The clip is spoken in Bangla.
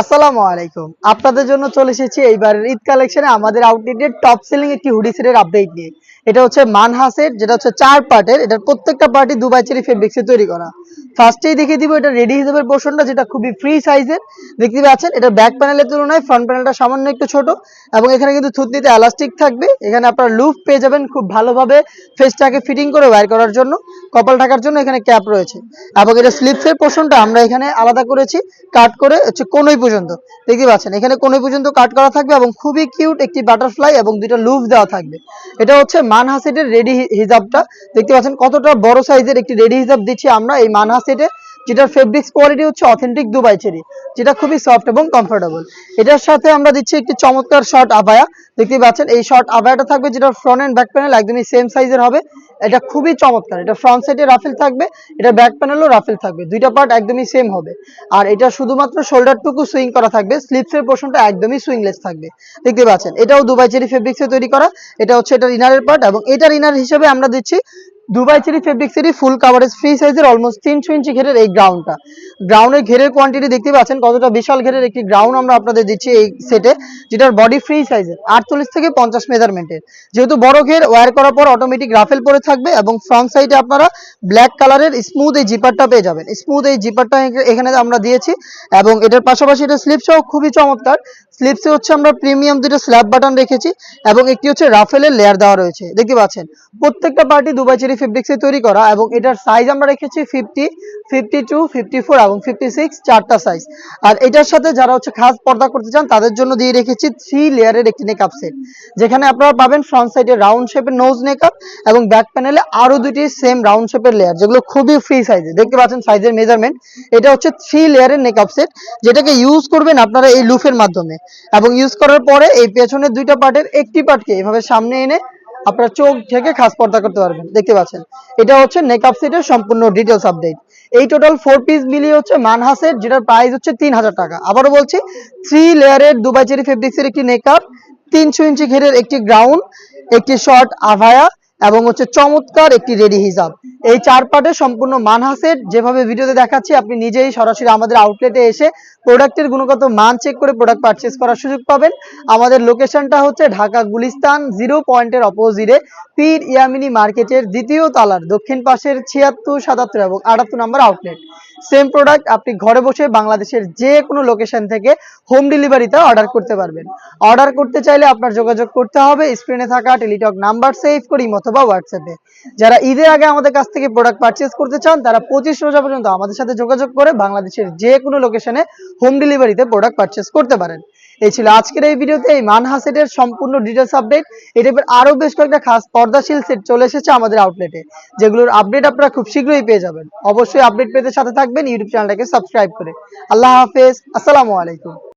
আসসালামু আলাইকুম। আপনাদের জন্য চলে এসেছি এইবারের ঈদ কালেকশনে আমাদের আউটলেটের টপ সেলিং একটি হুডি সেটের আপডেট নিয়ে। এটা হচ্ছে মানহা সেট, যেটা হচ্ছে 4 পার্টের। এটার প্রত্যেকটা পার্টই দুবাই চেরি ফেব্রিক্সে তৈরি করা। ফার্স্টেই দেখিয়ে দিব এটা রেডি হিসেবের পোর্শনটা, যেটা খুবই ফ্রি সাইজের। দেখতে পাচ্ছেন এটা ব্যাক প্যানেলের তুলনায় ফ্রন্ট প্যানেলটা সামান্য একটু ছোট, এবং এখানে কিন্তু থুতনিতে এলাস্টিক থাকবে। এখানে আপনারা লুপ পেয়ে যাবেন খুব ভালোভাবে ফেসটাকে ফিটিং করে ওয়্যার করার জন্য। কপাল ঢাকার জন্য এখানে ক্যাপ রয়েছে, এবং এটা স্লিপসের পোর্শনটা আমরা এখানে আলাদা করেছি, কাট করে হচ্ছে কোনই পর্যন্ত। দেখতে পাচ্ছেন এখানে কোনই পর্যন্ত কাট করা থাকবে, এবং খুবই কিউট একটি বাটারফ্লাই এবং দুইটা লুপ দেওয়া থাকবে। এটা হচ্ছে মানহা সেটের রেডি হিজাবটা। দেখতে পাচ্ছেন কতটা বড় সাইজের একটি রেডি হিজাব দিচ্ছি আমরা এই মানহা সেটে, যেটার ফেব্রিক্স কোয়ালিটি হচ্ছে অথেন্টিক দুবাই চেরি, যেটা খুবই সফট এবং কমফোর্টেবল। এটার সাথে আমরা দিচ্ছি একটি চমৎকার শর্ট আবায়া। দেখতে পাচ্ছেন এই শর্ট আবায়াটা থাকবে, যেটা ফ্রন্ট এন্ড ব্যাক প্যানেল একদমই সেম সাইজের হবে। এটা খুবই চমৎকার। এটা ফ্রন্ট সাইডে রাফেল থাকবে, এটা ব্যাক প্যানেলও রাফেল থাকবে, দুইটা পার্ট একদমই সেম হবে। আর এটা শুধুমাত্র শোল্ডারটুকু সুইং করা থাকবে, স্লিপসের পোর্শনটা একদমই সুইংলেস থাকবে। দেখতে পাচ্ছেন এটাও দুবাই চেরি ফেব্রিক্সে তৈরি করা। এটা হচ্ছে এটার ইনারের পার্ট, এবং এটার ইনার হিসেবে আমরা দিচ্ছি দুবাই চেরি ফেব্রিক্সেরই ফুল কাভারেজ ফ্রি সাইজের অলমোস্ট 300 ইঞ্চি ঘেরের এই গ্রাউন্ডটা। গ্রাউন্ডের ঘেরের কোয়ান্টিটি দেখতে পাচ্ছেন কতটা বিশাল ঘেরের একটি গ্রাউন্ড আমরা আপনাদের দিচ্ছি এই সেটে, যেটার বডি ফ্রি সাইজের 48 থেকে 50 মেজারমেন্টের। যেহেতু বড় ঘের, ওয়্যার করার পর অটোমেটিক রাফেল পরে থাকবে, এবং ফ্রন্ট সাইডে আপনারা ব্ল্যাক কালারের স্মুথ এই জিপারটা পেয়ে যাবেন। স্মুথ এই জিপারটা এখানে আমরা দিয়েছি, এবং এটার পাশাপাশি এটা স্লিপসও খুবই চমৎকার। স্লিপসে হচ্ছে আমরা প্রিমিয়াম দুটো স্ল্যাব বাটন রেখেছি, এবং একটি হচ্ছে রাফেলের লেয়ার দেওয়া রয়েছে। দেখতে পাচ্ছেন প্রত্যেকটা পার্টি দুবাই চেরি ফেব্রিক্সে তৈরি করা, এবং এটার সাইজ আমরা রেখেছি 50, 52, 54 এবং 56, চারটা সাইজ। আর এটার সাথে যারা হচ্ছে খাস পর্দা করতে চান তাদের জন্য দিয়ে রেখেছি 3 লেয়ারের একটি নেকআপ সেট, যেখানে আপনারা পাবেন ফ্রন্ট সাইডে রাউন্ড শেপের নোজ নেকআপ, এবং ব্যাক প্যানেলে আরো দুটি সেম রাউন্ড শেপের লেয়ার, যেগুলো খুবই ফ্রি সাইজে। দেখতে পাচ্ছেন সাইজের মেজারমেন্ট। এটা হচ্ছে 3 লেয়ারের নেকআপ সেট, যেটাকে ইউজ করবেন আপনারা এই লুফের মাধ্যমে, এবং ইউজ করার পরে এই পেছনের দুইটা পার্টের একটি পার্টকে এভাবে সামনে এনে আপনারা চোখ থেকে খাস পর্দা করতে পারবেন। দেখতে পাচ্ছেন এটা হচ্ছে নেকআপ সেটের সম্পূর্ণ ডিটেলস আপডেট। এই টোটাল 4 পিস মিলিয়ে হচ্ছে মানহা সেট, যেটার প্রাইস হচ্ছে 3000 টাকা। আবারও বলছি 3 লেয়ারের দুবাই চেরি ফেব্রিক্সের একটি নেকআপ, 300 ইঞ্চি ঘেরের একটি গ্রাউন্ড, একটি শর্ট আভায়া, এবং হচ্ছে চমৎকার একটি রেডি হিজাব। এই 4 পার্টের সম্পূর্ণ মানহা সেট যেভাবে ভিডিওতে দেখাচ্ছি, আপনি নিজেই সরাসরি আমাদের আউটলেটে এসে প্রোডাক্টের গুণগত মান চেক করে প্রোডাক্ট পারচেজ করার সুযোগ পাবেন। আমাদের লোকেশনটা হচ্ছে ঢাকা গুলিস্তান 0 পয়েন্টের অপোজিটে পীর ইয়ামিনী মার্কেটের দ্বিতীয় তলার দক্ষিণ পাশের 76, 77 এবং 78 নম্বর আউটলেট। সেম প্রোডাক্ট আপনি ঘরে বসে বাংলাদেশের যে কোনো লোকেশন থেকে হোম ডেলিভারিতে অর্ডার করতে পারবেন। অর্ডার করতে চাইলে আপনার যোগাযোগ করতে হবে স্ক্রিনে থাকা টেলিটক নাম্বার সেভ করি অথবা হোয়াটসঅ্যাপে। যারা ঈদের আগে আমাদের কাছ থেকে প্রোডাক্ট পারচেজ করতে চান, তারা 25 রোজা পর্যন্ত আমাদের সাথে যোগাযোগ করে বাংলাদেশের যে কোনো লোকেশনে হোম ডেলিভারিতে প্রোডাক্ট পারচেজ করতে পারেন। এই ছিল আজকের এই ভিডিওতে এই মানহা সেটের সম্পূর্ণ ডিটেলস আপডেট। এই টাইপের আরো বেশ কয়েকটা খাস পর্দাশীল সেট চলে এসেছে আমাদের আউটলেটে, যেগুলোর আপডেট আপনারা খুব শীঘ্রই পেয়ে যাবেন। অবশ্যই আপডেট পেতে সাথে থাকবেন ইউটিউব চ্যানেলটাকে সাবস্ক্রাইব করে। আল্লাহ হাফেজ, আসসালামু আলাইকুম।